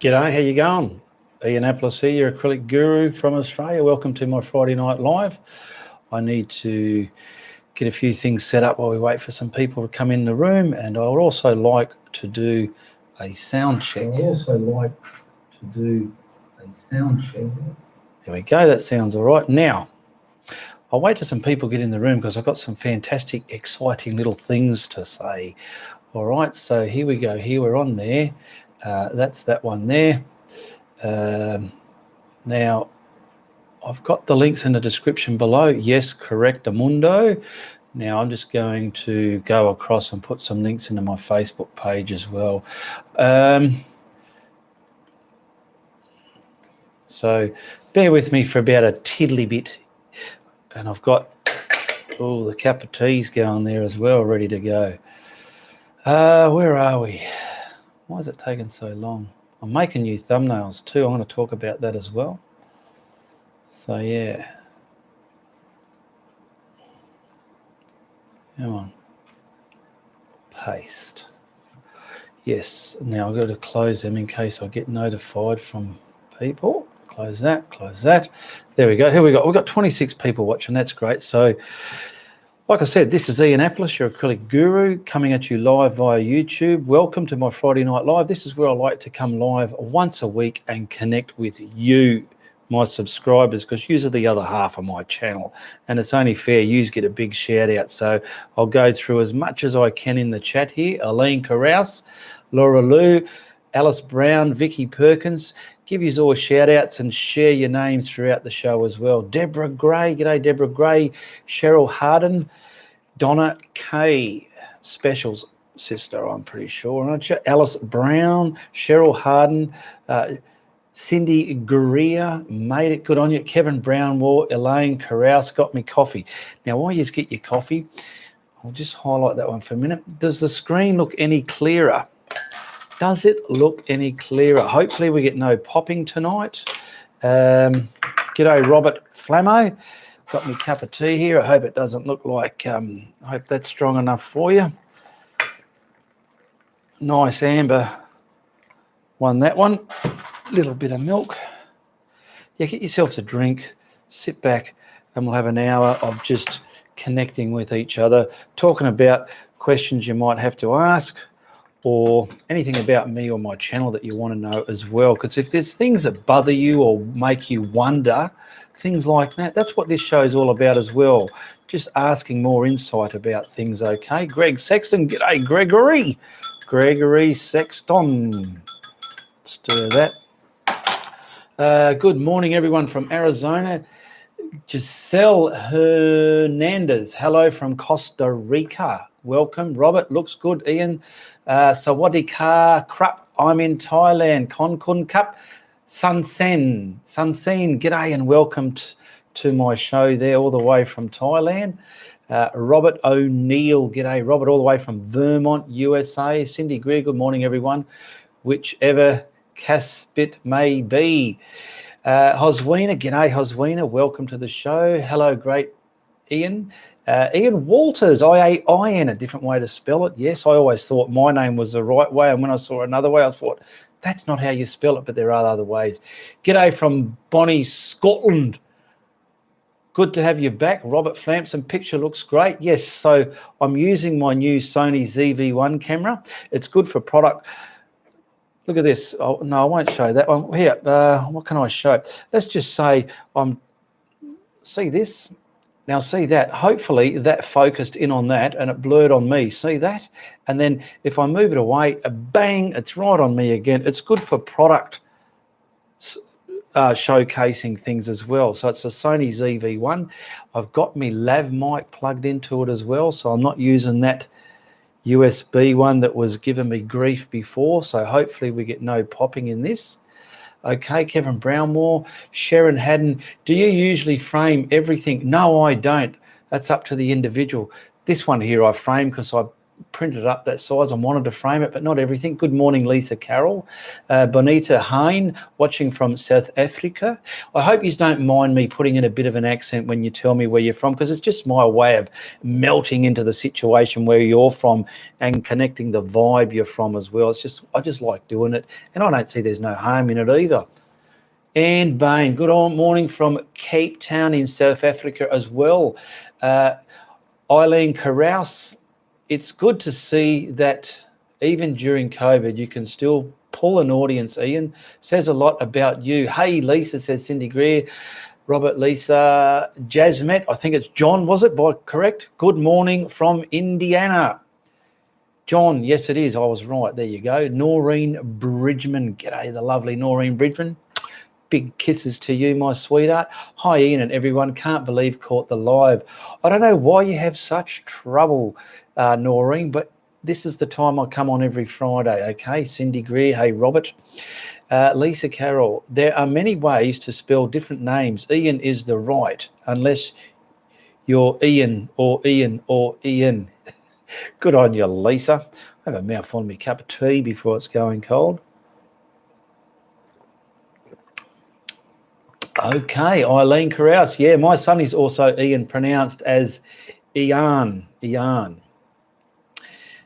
G'day, how you going? Ianapolis here, your acrylic guru from Australia. Welcome to my Friday night live. I need to get a few things set up while we wait for some people to come in the room, and I would also like to do a sound check. There we go, that sounds all right. Now, I'll wait till some people get in the room because I've got some fantastic, exciting little things to say. All right, so here we go. Here we're on there. That's that one there. Now, I've got the links in the description below. Yes, correct, Amundo. Now, I'm just going to go across and put some links into my Facebook page as well. So bear with me for about a tiddly bit. And I've got all the cup of teas going there as well, ready to go. Where are we? Why is it taking so long? I'm making new thumbnails too. I'm going to talk about that as well. So yeah. Come on. Paste. Yes. Now I've got to close them in case I get notified from people. Close that, close that. There we go. Here we go. We've got 26 people watching. That's great. So like I said, this is Ianapolis, your acrylic guru, coming at you live via YouTube. Welcome to my Friday Night Live. This is where I like to come live once a week and connect with you, my subscribers, because you are the other half of my channel. And it's only fair you get a big shout out. So I'll go through as much as I can in the chat here. Aline Carouse, Laura Lou, Alice Brown, Vicky Perkins. Give you all shout outs and share your names throughout the show as well. Deborah Gray, g'day Deborah Gray, Cheryl Harden, Donna Kay, Specials sister, I'm pretty sure, aren't you? Alice Brown, Cheryl Harden, Cindy Guerrea, made it, good on you. Kevin Brownwall, Elaine Carouse, got me coffee. Now, while you get your coffee, I'll just highlight that one for a minute. Does the screen look any clearer? Does it look any clearer? Hopefully we get no popping tonight. G'day, Robert Flammo. Got me a cup of tea here. I hope it doesn't look like, I hope that's strong enough for you. Nice amber. Won that one. Little bit of milk. Yeah, get yourself a drink, sit back, and we'll have an hour of just connecting with each other, talking about questions you might have to ask, or anything about me or my channel that you want to know as well. Because if there's things that bother you or make you wonder, things like that, that's what this show is all about as well. Just asking more insight about things, okay? Greg Sexton, g'day Gregory. Gregory Sexton. Let's do that. Good morning, everyone from Arizona. Giselle Hernandez, hello from Costa Rica. Welcome. Robert, looks good. Ian, Sawadee Ka Krup, I'm in Thailand. Kon Kun Cup, Sunsen, g'day and welcome to my show there all the way from Thailand. Robert O'Neill, g'day. Robert, all the way from Vermont, USA. Cindy Greer, good morning, everyone. Whichever caspit may be. Hoswina, g'day Hoswina, welcome to the show. Hello, great Ian. Ian Walters, I-A-I-N, a different way to spell it. Yes, I always thought my name was the right way, and when I saw another way, I thought, that's not how you spell it, but there are other ways. G'day from Bonnie, Scotland. Good to have you back. Robert Flampson, picture looks great. Yes, so I'm using my new Sony ZV-1 camera. It's good for product. Look at this. Oh, no, I won't show that one. Here, what can I show? Let's just say see this? Now see that, hopefully that focused in on that and it blurred on me, see that? And then if I move it away, bang, it's right on me again. It's good for product showcasing things as well. So it's a Sony ZV-1. I've got my lav mic plugged into it as well, so I'm not using that USB one that was giving me grief before, so hopefully we get no popping in this. Okay, Kevin Brownmore, Sharon Haddon, do you usually frame everything? No, I don't. That's up to the individual. This one here I frame because I printed up that size. I wanted to frame it, but not everything. Good morning, Lisa Carroll. Bonita Hain, watching from South Africa. I hope you don't mind me putting in a bit of an accent when you tell me where you're from, because it's just my way of melting into the situation where you're from and connecting the vibe you're from as well. I just like doing it, and I don't see there's no harm in it either. Anne Bain, good morning from Cape Town in South Africa as well. Eileen Carouse, it's good to see that even during COVID, you can still pull an audience, Ian. Says a lot about you. Hey, Lisa, says Cindy Greer. Robert, Lisa, Jasmet, I think it's John, was it? Correct? Good morning from Indiana. John, yes, it is. I was right. There you go. Noreen Bridgman. G'day, the lovely Noreen Bridgman. Big kisses to you, my sweetheart. Hi, Ian and everyone. Can't believe caught the live. I don't know why you have such trouble, Noreen, but this is the time I come on every Friday, okay? Cindy Greer, hey, Robert. Lisa Carroll, there are many ways to spell different names. Ian is the right, unless you're Ian or Ian or Ian. Good on you, Lisa. I have a mouthful of my cup of tea before it's going cold. Okay, Eileen Carouse. Yeah, my son is also Ian, pronounced as Ian.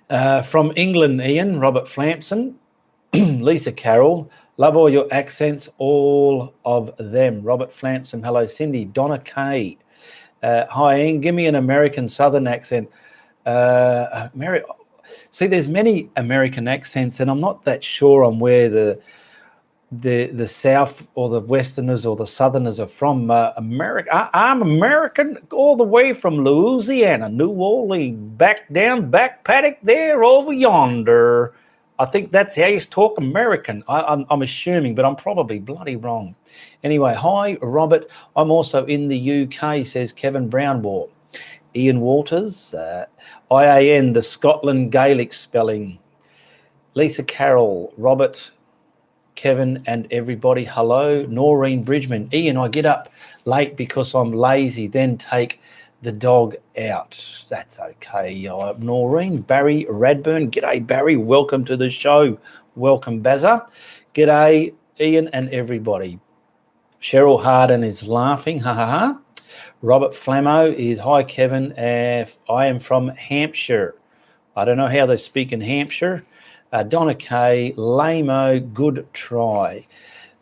From England, Ian, Robert Flampson. Lisa Carroll, love all your accents, all of them. Robert Flampson, hello, Cindy. Donna Kay. Hi, Ian, give me an American Southern accent. See, there's many American accents, and I'm not that sure on where the South or the Westerners or the Southerners are from. America. I'm American, all the way from Louisiana, New Orleans, back paddock there over yonder. I think that's how you talk American. I'm assuming, but I'm probably bloody wrong. Anyway, hi, Robert. I'm also in the UK, says Kevin Brownwall. Ian Walters, IAN, the Scotland Gaelic spelling. Lisa Carroll, Robert, Kevin and everybody, hello. Noreen Bridgman. Ian, I get up late because I'm lazy, then take the dog out. That's okay. Noreen. Barry Radburn. G'day, Barry. Welcome to the show. Welcome, Bazza. G'day, Ian and everybody. Cheryl Harden is laughing. Ha ha ha. Robert Flammo is, hi, Kevin. I am from Hampshire. I don't know how they speak in Hampshire. Donna Kay, Lamo, good try.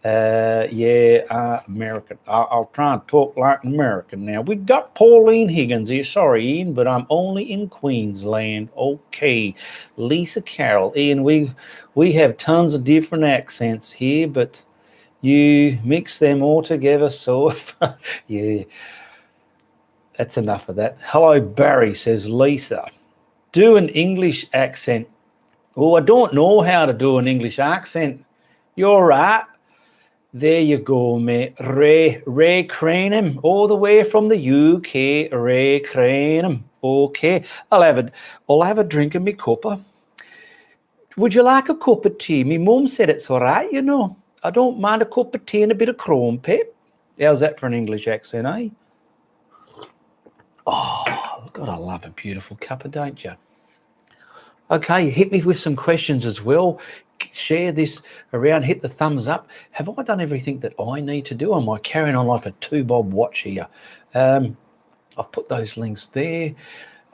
American. I'll try and talk like an American now. We got Pauline Higgins here. Sorry, Ian, but I'm only in Queensland. Okay. Lisa Carroll. Ian, we have tons of different accents here, but you mix them all together, so yeah. That's enough of that. Hello, Barry, says Lisa. Do an English accent. Oh, I don't know how to do an English accent. You're right. There you go, mate. Ray Cranham, all the way from the UK. Ray Cranham. Okay. I'll have a drink of me cuppa. Would you like a cup of tea? My mum said it's all right, you know. I don't mind a cup of tea and a bit of crumpet. How's that for an English accent, eh? Oh, God, I love a beautiful cuppa, don't you? Okay, hit me with some questions as well. Share this around, hit the thumbs up. Have I done everything that I need to do? Am I carrying on like a 2-bob watch here? I've put those links there.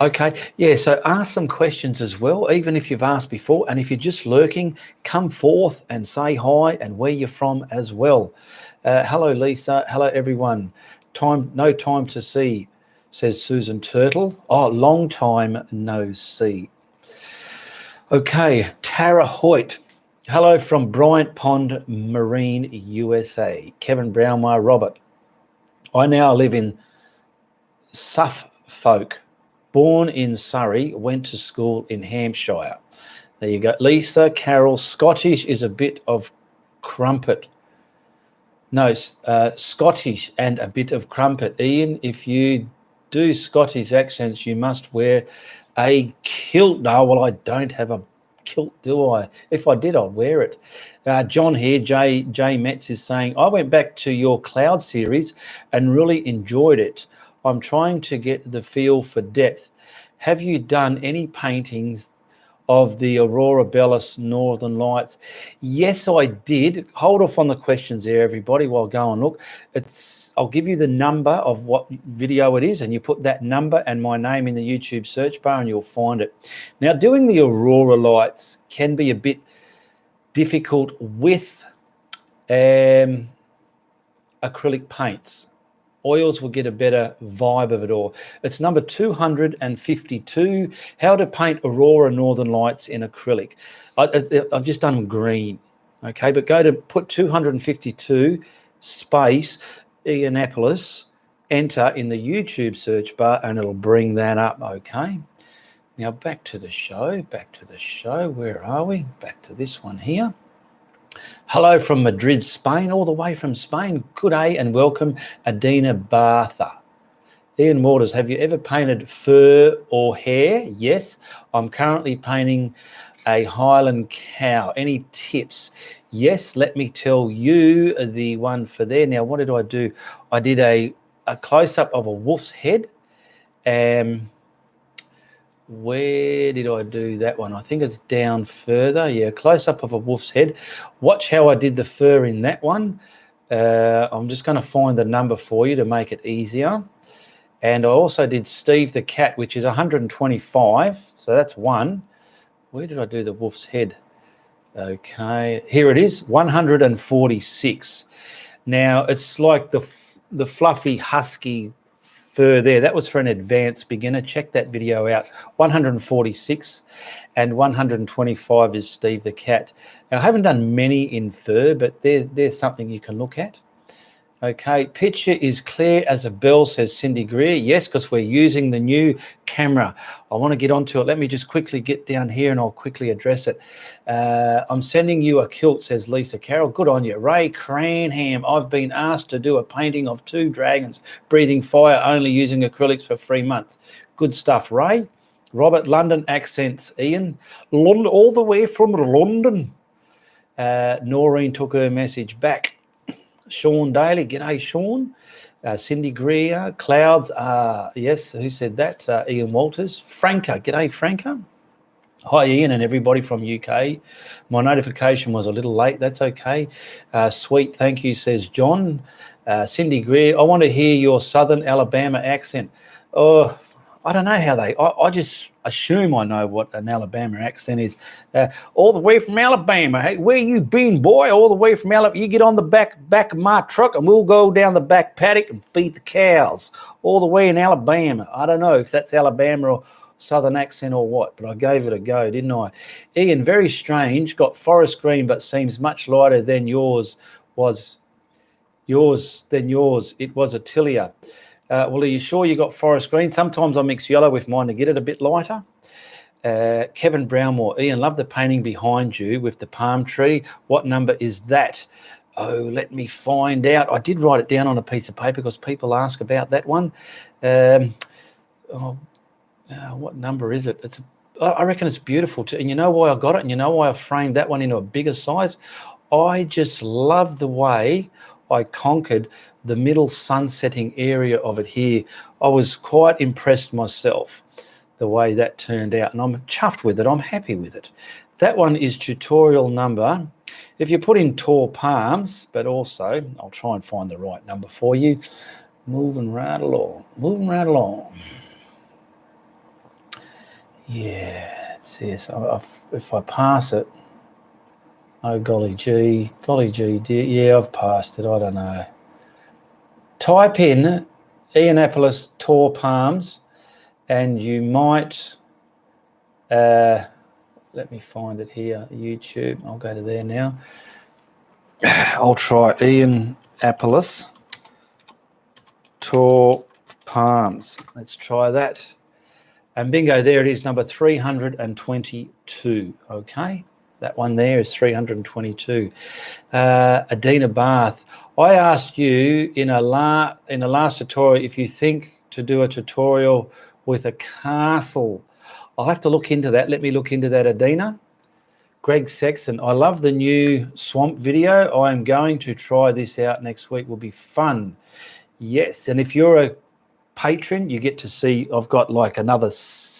Okay, yeah, so ask some questions as well, even if you've asked before. And if you're just lurking, come forth and say hi and where you're from as well. Hello, Lisa. Hello, everyone. No time to see, says Susan Turtle. Oh, long time no see. Okay, Tara Hoyt. Hello from Bryant Pond Marine, USA. Kevin Brownwell, Robert. I now live in Suffolk. Born in Surrey, went to school in Hampshire. There you go. Lisa Carroll, Scottish is a bit of crumpet. No, Scottish and a bit of crumpet. Ian, if you do Scottish accents, you must wear a kilt. No, well, I don't have a kilt, do I? If I did, I'd wear it. John here, Jay Metz is saying, I went back to your cloud series and really enjoyed it. I'm trying to get the feel for depth. have you done any paintings of the Aurora Borealis Northern Lights? Yes, I did. Hold off on the questions there, everybody, while I go and look. I'll give you the number of what video it is, and you put that number and my name in the YouTube search bar and you'll find it. Now, doing the Aurora lights can be a bit difficult with acrylic paints. Oils will get a better vibe of it all. It's number 252, how to paint Aurora Northern Lights in acrylic. I've just done green, okay? But go to put 252 space Ianapolis, enter in the YouTube search bar, and it'll bring that up, okay? Now back to the show, Where are we? Back to this one here. Hello from Madrid, Spain, all the way from Spain. Good day and welcome, Adina Bartha. Ian Waters, have you ever painted fur or hair? Yes, I'm currently painting a Highland cow. Any tips? Yes, let me tell you the one for there. Now, what did I do? I did a close-up of a wolf's head. Where did I do that one? I think it's down further. Yeah, close-up of a wolf's head. Watch how I did the fur in that one. I'm just going to find the number for you to make it easier. And I also did Steve the cat, which is 125. So that's one. Where did I do the wolf's head? Okay, here it is, 146. Now, it's like the fluffy, husky fur there. That was for an advanced beginner. Check that video out. 146 and 125 is Steve the cat. Now, I haven't done many in fur, but there's something you can look at. Okay, picture is clear as a bell, says Cindy Greer. Yes, because we're using the new camera. I want to get onto it. Let me just quickly get down here and I'll quickly address it. I'm sending you a kilt, says Lisa Carroll. Good on you. Ray Cranham, I've been asked to do a painting of 2 dragons breathing fire only using acrylics for 3 months. Good stuff, Ray. Robert, London accents. Ian, London, all the way from London. Noreen took her message back. Sean Daly, g'day Sean. Cindy Greer, clouds, yes, who said that? Ian Walters. Franca, g'day Franca. Hi Ian and everybody from UK. My notification was a little late, that's okay. Sweet, thank you, says John. Cindy Greer, I want to hear your Southern Alabama accent. Oh, I don't know how I just assume I know what an Alabama accent is. All the way from Alabama. Hey, where you been, boy? All the way from Alabama. You get on the back of my truck and we'll go down the back paddock and feed the cows. All the way in Alabama. I don't know if that's Alabama or Southern accent or what, but I gave it a go, didn't I? Ian, very strange. Got forest green, but seems much lighter than yours was. It was Attilia. Well, are you sure you got forest green? Sometimes I mix yellow with mine to get it a bit lighter. Kevin Brownmore, Ian, love the painting behind you with the palm tree. What number is that? Oh, let me find out. I did write it down on a piece of paper because people ask about that one. What number is it? I reckon it's beautiful too. And you know why I got it? And you know why I framed that one into a bigger size? I just love the way I conquered the middle sunsetting area of it here. I was quite impressed myself the way that turned out, and I'm chuffed with it. I'm happy with it. That one is tutorial number. If you put in tall palms, but also I'll try and find the right number for you. Moving right along. Yeah, it's this. If I pass it, oh golly gee, dear. Yeah, I've passed it. I don't know. Type in Ianapolis tall palms, and you might. Let me find it here. YouTube. I'll go to there now. I'll try Ianapolis tall palms. Let's try that. And bingo, there it is, number 322. Okay. That one there is 322. Adina Barth, I asked you in a last tutorial if you think to do a tutorial with a castle. I'll have to look into that. Let me look into that, Adina. Greg Sexton, I love the new swamp video. I am going to try this out next week. Will be fun. Yes, and if you're a patron, you get to see I've got like another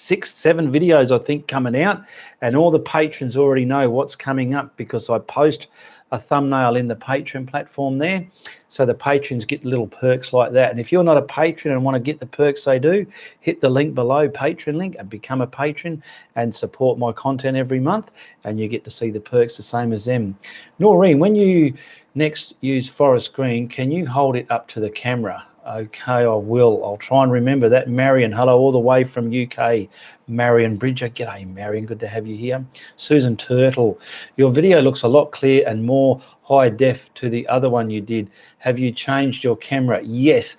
6, 7 videos, I think, coming out, and all the patrons already know what's coming up because I post a thumbnail in the Patreon platform there. So the patrons get little perks like that. And if you're not a patron and want to get the perks they do, hit the link below, Patreon link, and become a patron and support my content every month, and you get to see the perks the same as them. Noreen, when you next use forest green, can you hold it up to the camera? Okay, I will. I'll try and remember that. Marion, hello, all the way from UK. Marion Bridger, g'day Marion, good to have you here. Susan Turtle, your video looks a lot clearer and more high def to the other one you did. Have you changed your camera? Yes.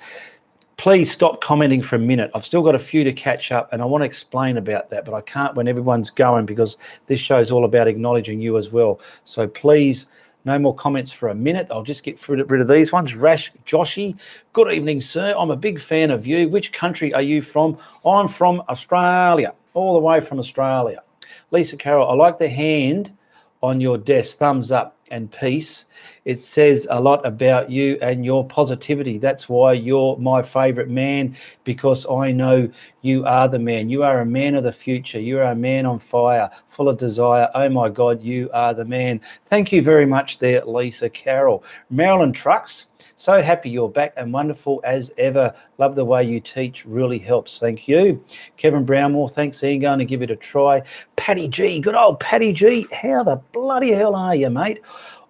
Please stop commenting for a minute. I've still got a few to catch up, and I want to explain about that, but I can't when everyone's going because this show is all about acknowledging you as well. So please, no more comments for a minute. I'll just get rid of these ones. Rash Joshi, good evening, sir. I'm a big fan of you. Which country are you from? I'm from Australia, all the way from Australia. Lisa Carroll, I like the hand on your desk, thumbs up and peace. It says a lot about you and your positivity. That's why you're my favorite man, because I know you are the man. You are a man of the future. You are a man on fire, full of desire. Oh my God, you are the man. Thank you very much there, Lisa Carroll. Marilyn Trucks, so happy you're back and wonderful as ever. Love the way you teach, really helps. Thank you. Kevin Brownmore, thanks, Ian. Going to give it a try. Paddy G, good old Paddy G. How the bloody hell are you, mate?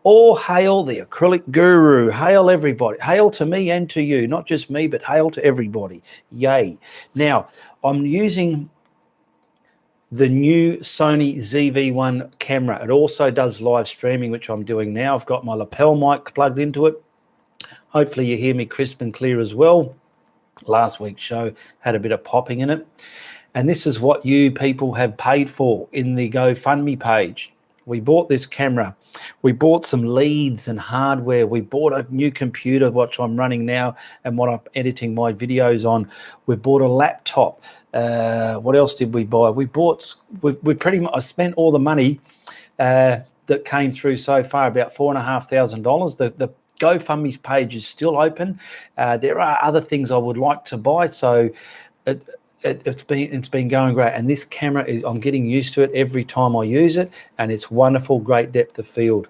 All hail the acrylic guru. Hail everybody. Hail to me and to you. Not just me, but hail to everybody. Yay. Now, I'm using the new Sony ZV-1 camera. It also does live streaming, which I'm doing now. I've got my lapel mic plugged into it. Hopefully you hear me crisp and clear as well. Last week's show had a bit of popping in it. And this is what you people have paid for in the GoFundMe page. We bought this camera. We bought some leads and hardware. We bought a new computer, which I'm running now and what I'm editing my videos on. We bought a laptop. What else did we buy? We pretty much, I spent all the money that came through so far, about $4,500. The GoFundMe page is still open. There are other things I would like to buy. So it's been going great, and this camera I'm getting used to it every time I use it, and it's wonderful, great depth of field.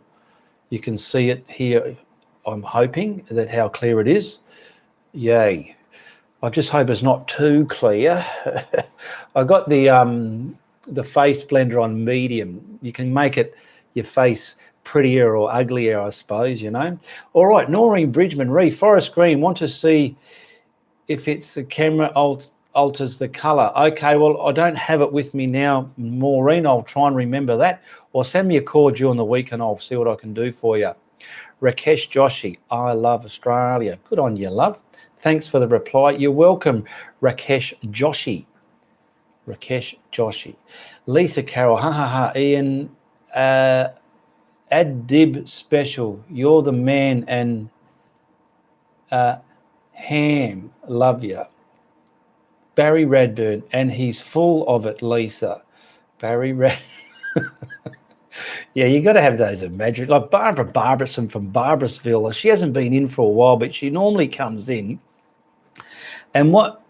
You can see it here. I'm hoping that how clear it is. Yay. I just hope it's not too clear. I got the face blender on medium. You can make it your face prettier or uglier, I suppose, you know. All right, Noreen Bridgman, Forest Green, want to see if it's the camera alters the color. Okay, well, I don't have it with me now, Maureen. I'll try and remember that, or send me a call during the week and I'll see what I can do for you. Rakesh Joshi, I love Australia. Good on you, love. Thanks for the reply. You're welcome, Rakesh Joshi. Rakesh Joshi. Lisa Carroll, ha ha ha. Ian, Adib Special, you're the man, and Ham, love you. Barry Radburn, and he's full of it, Lisa. Barry Rad. Yeah, you got to have those imaginary, like Barbara Barberson from Barberasville. She hasn't been in for a while, but she normally comes in. And what?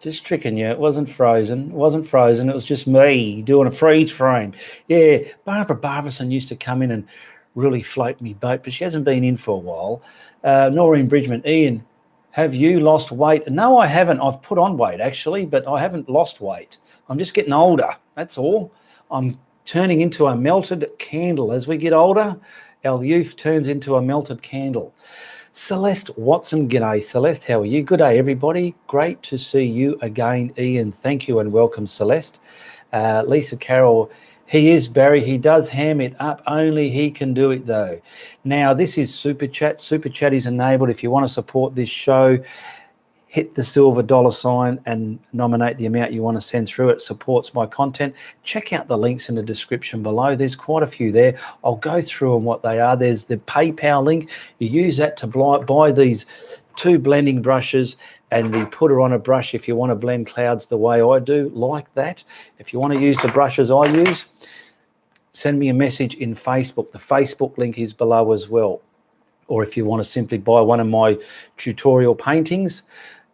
Just tricking you. It wasn't frozen. It wasn't frozen. It was just me doing a freeze frame. Yeah, Barbara Barberson used to come in and really float me boat, but she hasn't been in for a while. Noreen Bridgman, Ian, have you lost weight? No, I haven't. I've put on weight, actually, but I haven't lost weight. I'm just getting older. That's all. I'm turning into a melted candle. As we get older, our youth turns into a melted candle. Celeste Watson, g'day, Celeste. How are you? Good day, everybody. Great to see you again, Ian. Thank you and welcome, Celeste. Lisa Carroll, he is Barry. He does ham it up. Only he can do it, though. Now, this is Super Chat. Super Chat is enabled. If you want to support this show, hit the silver $ and nominate the amount you want to send through. It supports my content. Check out the links in the description below. There's quite a few there. I'll go through them what they are. There's the PayPal link. You use that to buy these 2 blending brushes and the putter on a brush if you want to blend clouds the way I do, like that. If you want to use the brushes I use, send me a message in Facebook. The Facebook link is below as well. or if you want to simply buy one of my tutorial paintings,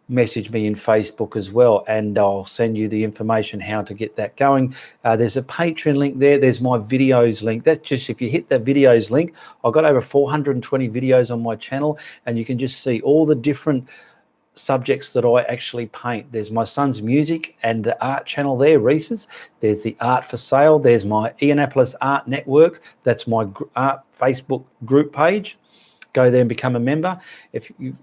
message me in Facebook as well, and I'll send you the information how to get that going. There's a Patreon link there. There's my videos link. That's just, if you hit the videos link, I've got over 420 videos on my channel, and you can just see all the different subjects that I actually paint. There's my son's music and the art channel there, Reese's. There's the art for sale. There's my Ianapolis Art Network. That's my art Facebook group page. Go there and become a member. If you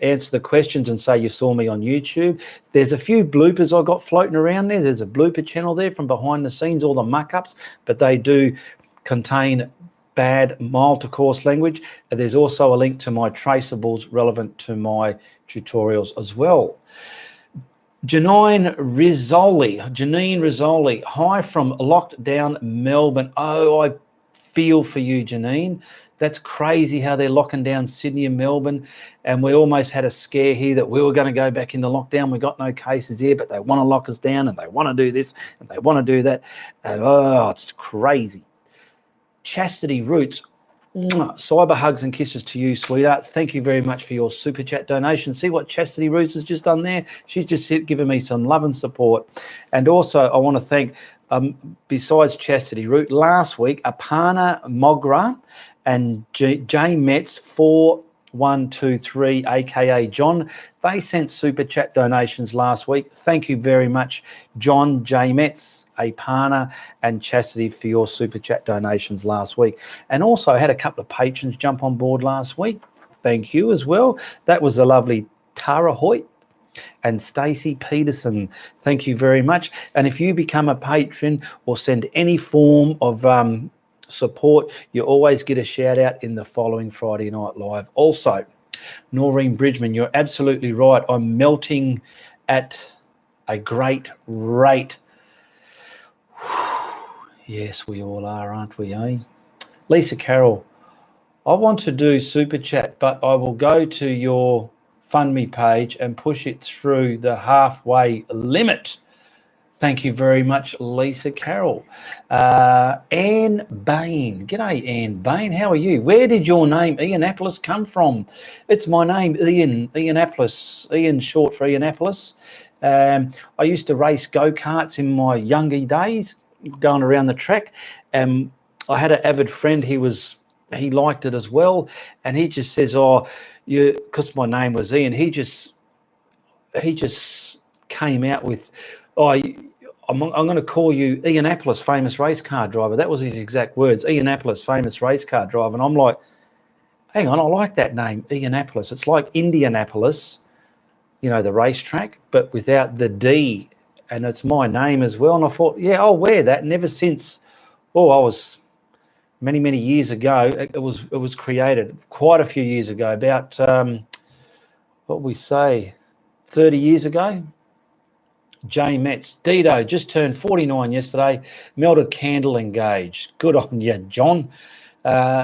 answer the questions and say you saw me on YouTube, there's a few bloopers I got floating around there. There's a blooper channel there from behind the scenes, all the muck-ups, but they do contain bad, mild to coarse language. And there's also a link to my traceables relevant to my tutorials as well. Janine Rizzoli, hi from locked down Melbourne. Oh, I feel for you, Janine. That's crazy how they're locking down Sydney and Melbourne, and we almost had a scare here that we were going to go back in the lockdown. We got no cases here, but they want to lock us down, and they want to do this and they want to do that, and oh, it's crazy. Chastity Roots, cyber hugs and kisses to you, sweetheart. Thank you very much for your super chat donation. See what Chastity Roots has just done there? She's just given me some love and support. And also I want to thank, besides Chastity Root, last week Apana Mogra and J Metz 4123, aka John, they sent super chat donations last week. Thank you very much, John, J Metz, Apana and Chastity, for your super chat donations last week. And also I had a couple of patrons jump on board last week. Thank you as well. That was a lovely Tara Hoyt and Stacey Peterson. Thank you very much. And if you become a patron or send any form of support, you always get a shout out in the following Friday Night Live. Also, Noreen Bridgman, you're absolutely right. I'm melting at a great rate. Yes, we all are, aren't we, eh? Lisa Carroll, I want to do super chat, but I will go to your Fund Me page and push it through the halfway limit. Thank you very much, Lisa Carroll. Anne Bain. G'day, Anne Bain. How are you? Where did your name, Ianapolis, come from? It's my name, Ian, Ianapolis. Ian, short for Ianapolis. I used to race go-karts in my younger days, going around the track. I had an avid friend. He liked it as well. And he just says, oh, because my name was Ian, he just came out with, oh, I'm going to call you Ianapolis, famous race car driver. That was his exact words, Ianapolis, famous race car driver. And I'm like, hang on, I like that name, Ianapolis. It's like Indianapolis, you know, the racetrack, but without the D. And it's my name as well. And I thought, yeah, I'll wear that. And ever since, I was many, many years ago, it was created quite a few years ago, about, 30 years ago. J Metz, Dido just turned 49 yesterday, melted candle engaged. Good on you, John.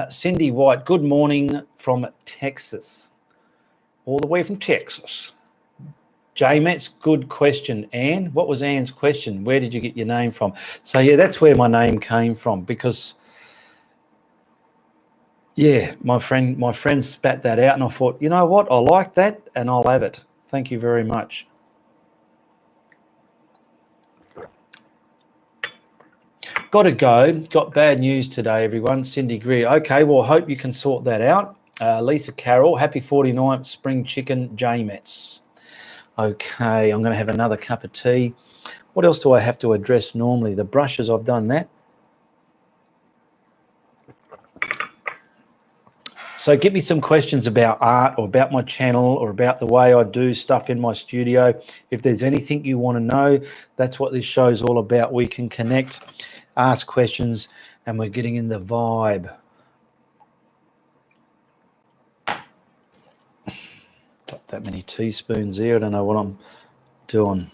Cindy White, good morning from Texas. All the way from Texas. J Metz, good question. Anne, what was Anne's question? Where did you get your name from? So, yeah, that's where my name came from, because, yeah, my friend spat that out, and I thought, you know what, I like that, and I'll have it. Thank you very much. Got to go. Got bad news today, everyone. Cindy Greer. Okay, well, hope you can sort that out. Lisa Carroll, happy 49th spring chicken, J Metz. Okay, I'm going to have another cup of tea. What else do I have to address normally? The brushes, I've done that. So give me some questions about art or about my channel or about the way I do stuff in my studio. If there's anything you want to know, that's what this show's all about. We can connect, ask questions, and we're getting in the vibe. Got that many teaspoons there. I don't know what I'm doing.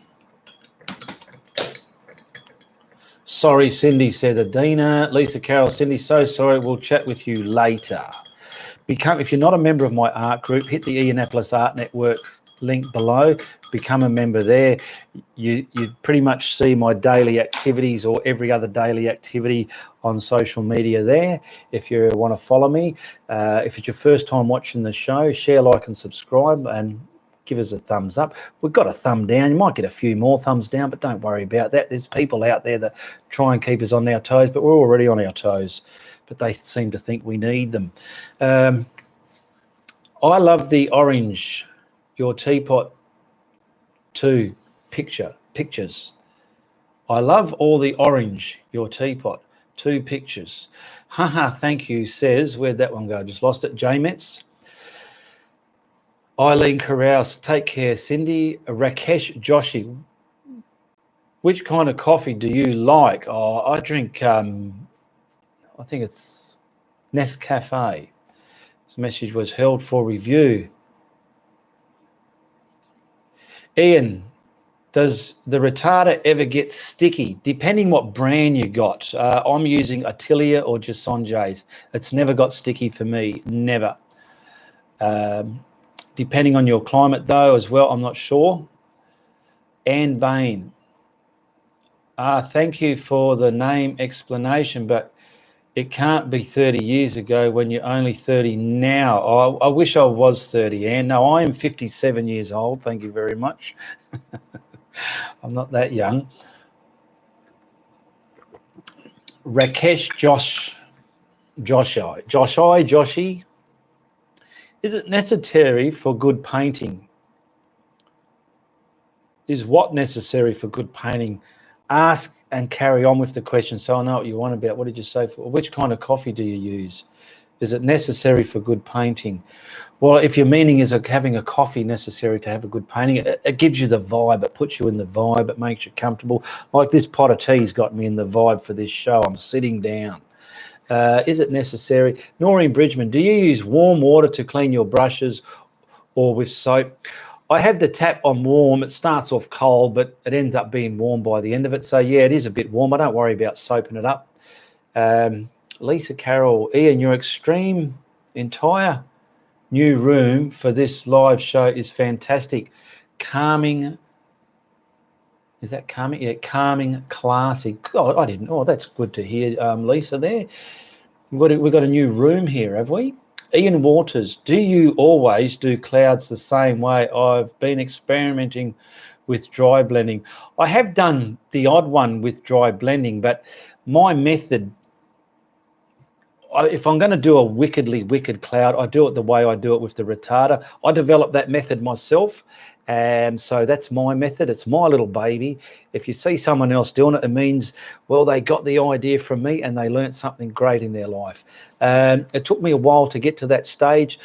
Sorry, Cindy, said Adina. Lisa Carroll, Cindy, so sorry. We'll chat with you later. If you're not a member of my art group, hit the Ianapolis Art Network link below. Become a member there. You pretty much see my daily activities or every other daily activity on social media there. If you want to follow me, if it's your first time watching the show, share, like, and subscribe, and give us a thumbs up. We've got a thumb down. You might get a few more thumbs down, but don't worry about that. There's people out there that try and keep us on our toes, but we're already on our toes. But they seem to think we need them. I love the orange, your teapot 2 pictures. I love all the orange, your teapot 2 pictures. Haha, thank you, says, where'd that one go? I just lost it. J-Mets. Eileen Carouse, take care. Cindy, Rakesh Joshi, which kind of coffee do you like? Oh, I drink, I think it's Nescafe. This message was held for review. Ian, does the retarder ever get sticky? Depending what brand you got. I'm using Atelier or Jasonjays. It's never got sticky for me, never. Depending on your climate, though, as well, I'm not sure. Anne Bain. Thank you for the name explanation, but it can't be 30 years ago when you're only 30 now. I wish I was 30, Anne. No, I am 57 years old. Thank you very much. I'm not that young. Rakesh Joshi. Is it necessary for good painting? Is what necessary for good painting? Ask and carry on with the question so I know what you want about. What did you say? Which kind of coffee do you use? Is it necessary for good painting? Well, if your meaning is having a coffee necessary to have a good painting, it gives you the vibe. It puts you in the vibe. It makes you comfortable. Like this pot of tea's got me in the vibe for this show. I'm sitting down. Is it necessary? Noreen Bridgman, do you use warm water to clean your brushes or with soap? I have the tap on warm. It starts off cold, but it ends up being warm by the end of it. So, yeah, it is a bit warm. I don't worry about soaping it up. Lisa Carroll, Ian, your entire new room for this live show is fantastic. Calming. Is that calming? Yeah, calming, classy. God, I didn't. Oh, that's good to hear, Lisa, there. We've got a new room here, have we? Ian Waters, do you always do clouds the same way? I've been experimenting with dry blending. I have done the odd one with dry blending, but my method, if I'm going to do a wickedly wicked cloud, I do it the way I do it with the retarder. I developed that method myself, and so that's my method. It's my little baby. If you see someone else doing it, it means, well, they got the idea from me and they learned something great in their life. It took me a while to get to that stage.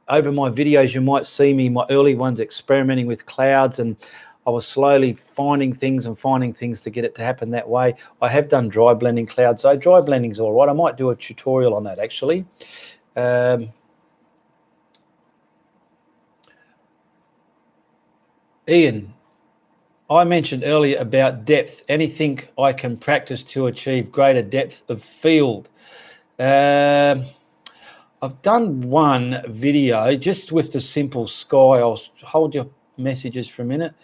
Over my videos, you might see me, my early ones, experimenting with clouds, and I was slowly finding things to get it to happen that way. I have done dry blending clouds, so dry blending's all right. I might do a tutorial on that, actually. Ian, I mentioned earlier about depth. Anything I can practice to achieve greater depth of field? I've done one video just with the simple sky. I'll hold your messages for a minute.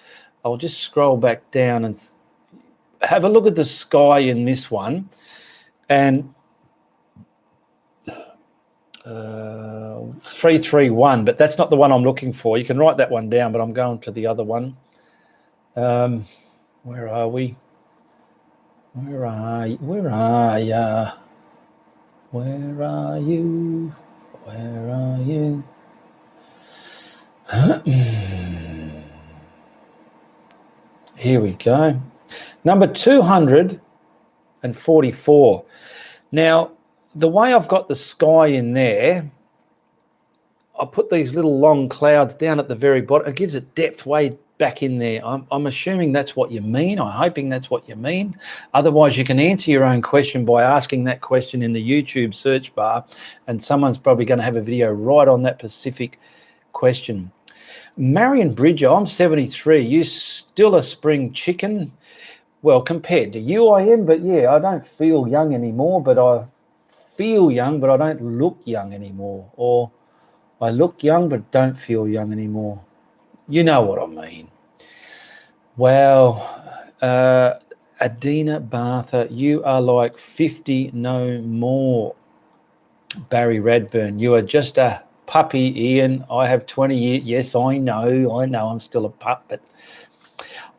I'll just scroll back down and have a look at the sky in this one. And 331, but that's not the one I'm looking for. You can write that one down, but I'm going to the other one. Where are we? Where are you? Where are you? Where are you? Where are you? Here we go. Number 244. Now, the way I've got the sky in there, I put these little long clouds down at the very bottom. It gives it depth way back in there. I'm assuming that's what you mean. I'm hoping that's what you mean. Otherwise, you can answer your own question by asking that question in the YouTube search bar, and someone's probably going to have a video right on that specific question. Marion Bridger, I'm 73. You still a spring chicken? Well, compared to you, I am. But yeah, I don't feel young anymore. But I feel young, but I don't look young anymore. Or I look young, but don't feel young anymore. You know what I mean. Wow. Adina Bartha, you are like 50 no more. Barry Radburn, you are just a puppy, Ian. I have 20 years. Yes, I know I'm still a pup, but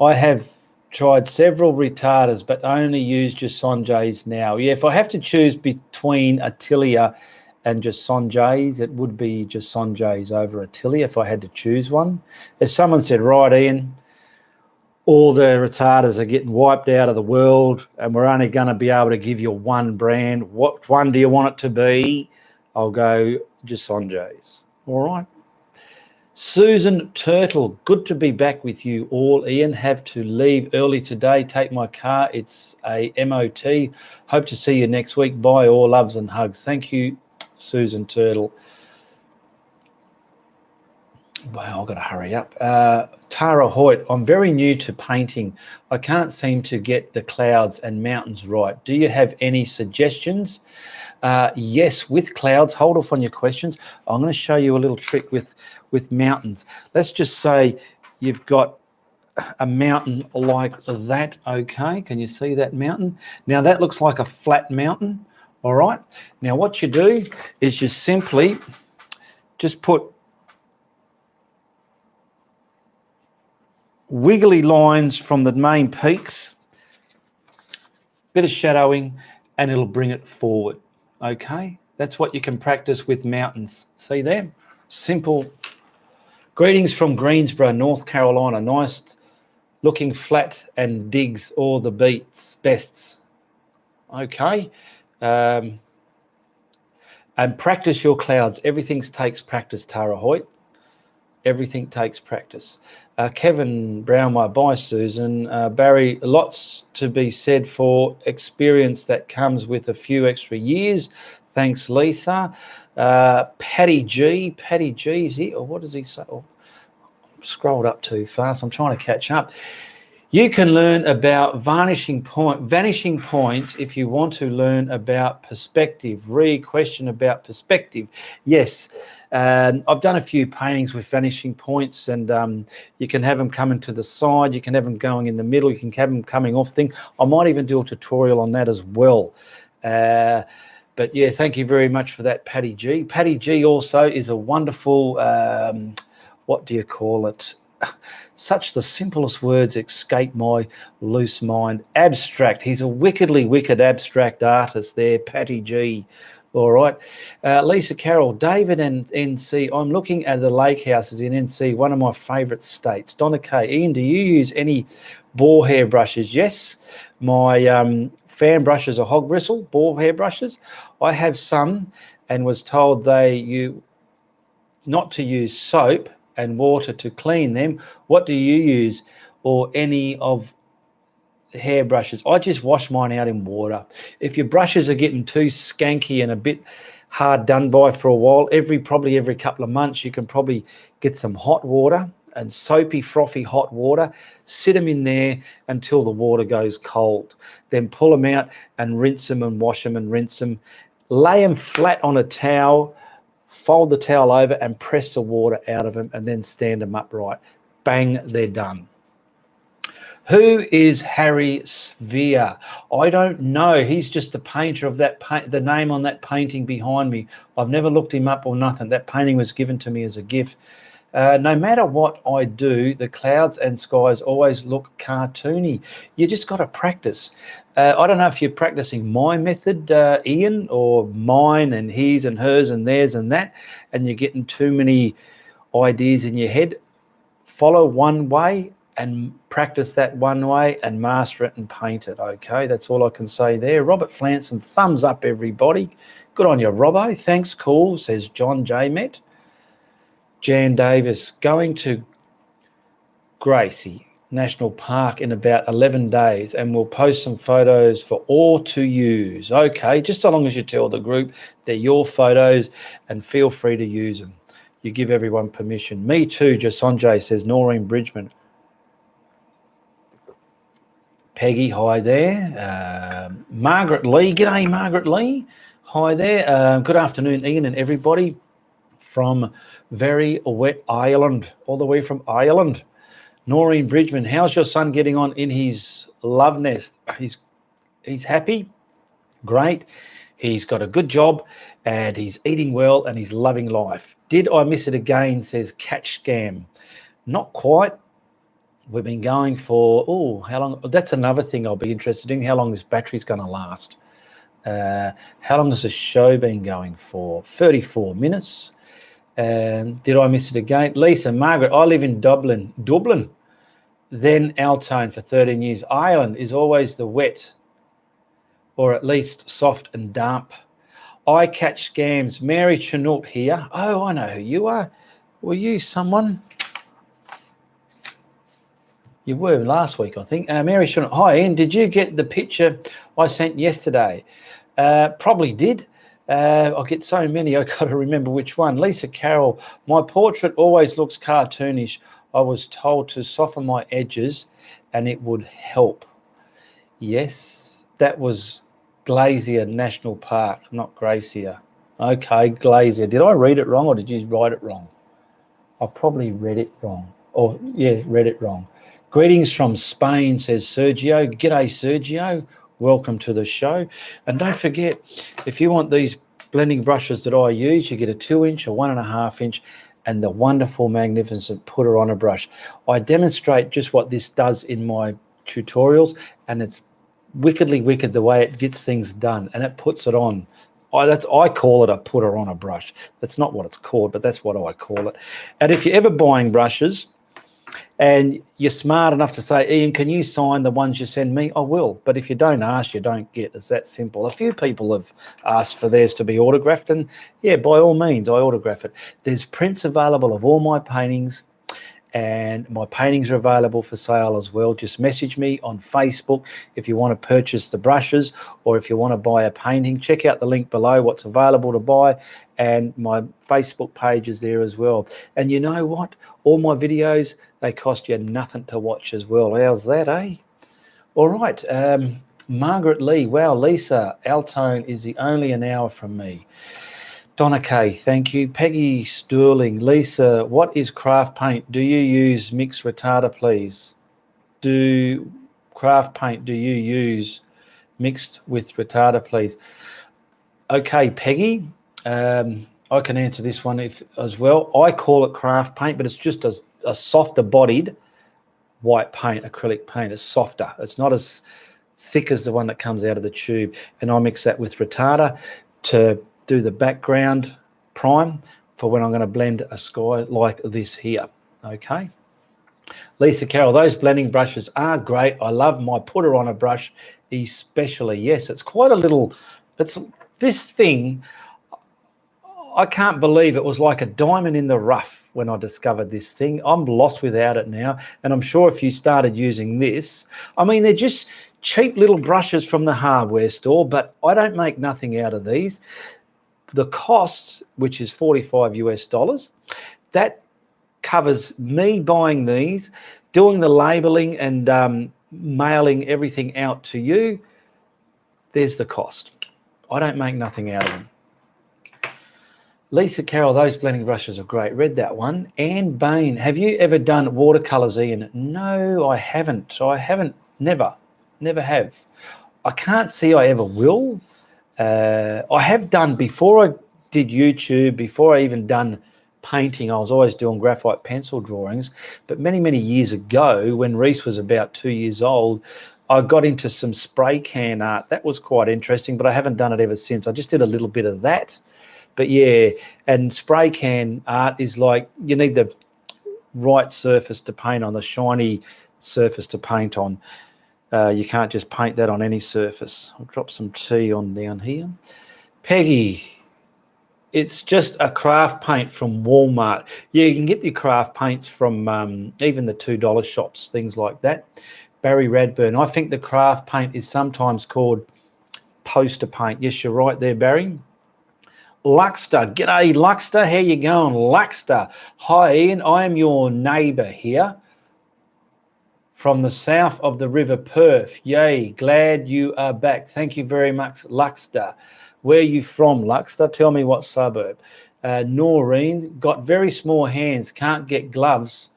I have tried several retarders, but only use Jasonjays now. Yeah, if I have to choose between Attilia and Jasonjays, it would be Jasonjays over Attilia if I had to choose one. If someone said, right, Ian, all the retarders are getting wiped out of the world and we're only going to be able to give you one brand, what one do you want it to be? I'll go Jasonjays. All right. Susan Turtle, good to be back with you all. Ian, have to leave early today. Take my car. It's a MOT. Hope to see you next week. Bye, all loves and hugs. Thank you, Susan Turtle. Wow, I've got to hurry up. Tara Hoyt, I'm very new to painting. I can't seem to get the clouds and mountains right. Do you have any suggestions? Yes, with clouds, hold off on your questions. I'm going to show you a little trick with mountains. Let's just say you've got a mountain like that, okay? Can you see that mountain? Now, that looks like a flat mountain, all right? Now, what you do is you simply just put wiggly lines from the main peaks, bit of shadowing, and it'll bring it forward, okay? That's what you can practice with mountains. See there? Simple. Greetings from Greensboro, North Carolina. Nice looking flat and digs all the bests. Okay. And practice your clouds. Everything takes practice, Tara Hoyt. Everything takes practice. Kevin Brownway, bye, Susan. Barry, lots to be said for experience that comes with a few extra years. Thanks, Lisa. Paddy G's here. Or what does he say? Oh, scrolled up too fast. I'm trying to catch up. You can learn about vanishing points if you want to learn about perspective. Question about perspective. Yes, I've done a few paintings with vanishing points, and you can have them coming to the side. You can have them going in the middle. You can have them coming off thing. I might even do a tutorial on that as well. But yeah, thank you very much for that, Paddy G. Paddy G also is a wonderful, what do you call it? Such the simplest words escape my loose mind. Abstract. He's a wickedly wicked abstract artist there, Patty G. All right. Lisa Carroll, David and NC. I'm looking at the lake houses in NC, one of my favourite states. Donna K. Ian, do you use any boar hair brushes? Yes. My fan brushes are hog bristle, boar hair brushes. I have some and was told not to use soap and water to clean them. What do you use, or any of hair brushes? I just wash mine out in water. If your brushes are getting too skanky and a bit hard done by for a while, probably every couple of months, you can probably get some hot water and soapy, frothy hot water, sit them in there until the water goes cold. Then pull them out and rinse them and wash them and rinse them. Lay them flat on a towel, fold the towel over and press the water out of them, and then stand them upright. Bang, they're done. Who is Harry Sphere? I don't know. He's just the painter of that the name on that painting behind me. I've never looked him up or nothing. That painting was given to me as a gift. No matter what I do, the clouds and skies always look cartoony. You just got to practice. I don't know if you're practicing my method, Ian, or mine and his and hers and theirs and that, and you're getting too many ideas in your head. Follow one way and practice that one way and master it and paint it, okay? That's all I can say there. Robert Flanson, thumbs up, everybody. Good on you, Robbo. Thanks, cool, says John J. Met. Jan Davis, going to Gracie National Park in about 11 days, and we'll post some photos for all to use. Okay, just so long as you tell the group they're your photos and feel free to use them. You give everyone permission. Me too, Jasonjay, says Noreen Bridgman. Peggy, hi there. Margaret Lee, g'day Margaret Lee. Hi there. Good afternoon, Ian and everybody. from very wet Ireland, all the way from Ireland. Noreen Bridgman, how's your son getting on in his love nest? He's happy, great. He's got a good job and he's eating well and he's loving life. Did I miss it again, says Catch Scam. Not quite. We've been going for, how long? That's another thing I'll be interested in, how long this battery's going to last. How long has the show been going for? 34 minutes. Did I miss it again? Lisa, Margaret, I live in Dublin, then Altone for 13 years. Ireland is always the wet, or at least soft and damp. I catch scams. Mary Chenault here. Oh, I know who you are. Were you someone? You were last week, I think. Mary Chenault. Hi, Ian. Did you get the picture I sent yesterday? Probably did. I get so many, I've got to remember which one. Lisa Carroll. My portrait always looks cartoonish. I was told to soften my edges and it would help. Yes, that was Glacier National Park, not Glacier. Okay, Glacier. Did I read it wrong or did you write it wrong? I probably read it wrong. Read it wrong. Greetings from Spain, says Sergio. G'day, Sergio. Welcome to the show. And don't forget, if you want these blending brushes that I use, you get a 2-inch, a 1.5 inch, and the wonderful, magnificent putter on a brush. I demonstrate just what this does in my tutorials, and it's wickedly wicked the way it gets things done, and it puts it on. I call it a putter on a brush. That's not what it's called, but that's what I call it. And if you're ever buying brushes and you're smart enough to say, Ian, can you sign the ones you send me? I will. But if you don't ask, you don't get. It's that simple. A few people have asked for theirs to be autographed, and yeah, by all means, I autograph it. There's prints available of all my paintings, and my paintings are available for sale as well. Just message me on Facebook if you want to purchase the brushes, or if you want to buy a painting. Check out the link below, what's available to buy, and my Facebook page is there as well. And you know what? All my videos, they cost you nothing to watch as well. How's that, eh? All right. Margaret Lee. Wow, Lisa, Altone is only an hour from me. Donna Kay, thank you. Peggy Sterling. Lisa, what is craft paint? Do you use mixed retarder, please? Craft paint, do you use mixed with retarder, please? Okay, Peggy, I can answer this one as well. I call it craft paint, but it's just a softer bodied white paint, acrylic paint. It's softer. It's not as thick as the one that comes out of the tube. And I mix that with retarder to do the background prime for when I'm going to blend a sky like this here. Okay. Lisa Carroll, those blending brushes are great. I love my putter on a brush especially. Yes, it's quite a little, it's this thing, I can't believe it was like a diamond in the rough when I discovered this thing. I'm lost without it now. And I'm sure if you started using this, I mean, they're just cheap little brushes from the hardware store, but I don't make nothing out of these. The cost, which is $45 US, that covers me buying these, doing the labeling and mailing everything out to you. There's the cost. I don't make nothing out of them. Lisa Carroll, those blending brushes are great. Read that one. Anne Bain, have you ever done watercolors, Ian? No, I haven't. Never have. I can't see I ever will. I have done, before I did YouTube, before I even done painting, I was always doing graphite pencil drawings. But many, many years ago, when Reese was about 2 years old, I got into some spray can art. That was quite interesting, but I haven't done it ever since. I just did a little bit of that. But yeah, and spray can art is like, you need the right surface to paint on, the shiny surface to paint on. You can't just paint that on any surface. I'll drop some tea on down here. Peggy, it's just a craft paint from Walmart. Yeah, you can get the craft paints from even the $2 shops, things like that. Barry Radburn, I think the craft paint is sometimes called poster paint. Yes, you're right there, Barry. Luxter, g'day Luxter, how you going, Luxter? Hi Ian, I am your neighbour here from the south of the River Perth. Yay, glad you are back. Thank you very much, Luxter. Where are you from, Luxter? Tell me what suburb. Noreen, got very small hands, can't get gloves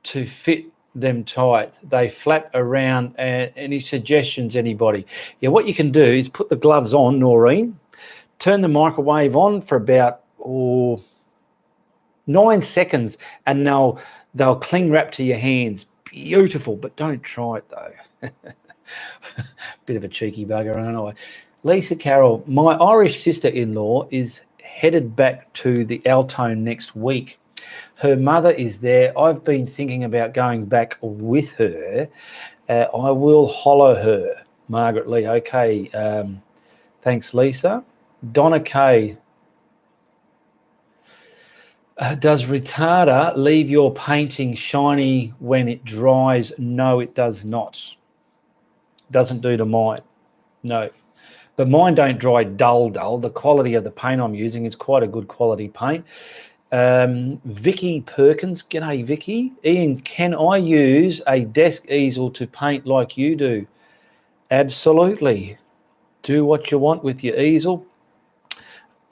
to fit them tight. They flap around. Any suggestions, anybody? Yeah, what you can do is put the gloves on, Noreen, turn the microwave on for about 9 seconds, and they'll cling wrap to your hands. Beautiful, but don't try it though. Bit of a cheeky bugger, aren't I? Lisa Carroll, my Irish sister-in-law is headed back to the Altone next week. Her mother is there. I've been thinking about going back with her. I will holler her. Margaret Lee. Okay. Thanks, Lisa. Donna Kay. Does retarder leave your painting shiny when it dries? No, it does not. Doesn't do to mine. No. But mine don't dry dull. The quality of the paint I'm using is quite a good quality paint. Vicky Perkins, g'day Vicky. Ian, can I use a desk easel to paint like you do? Absolutely. Do what you want with your easel.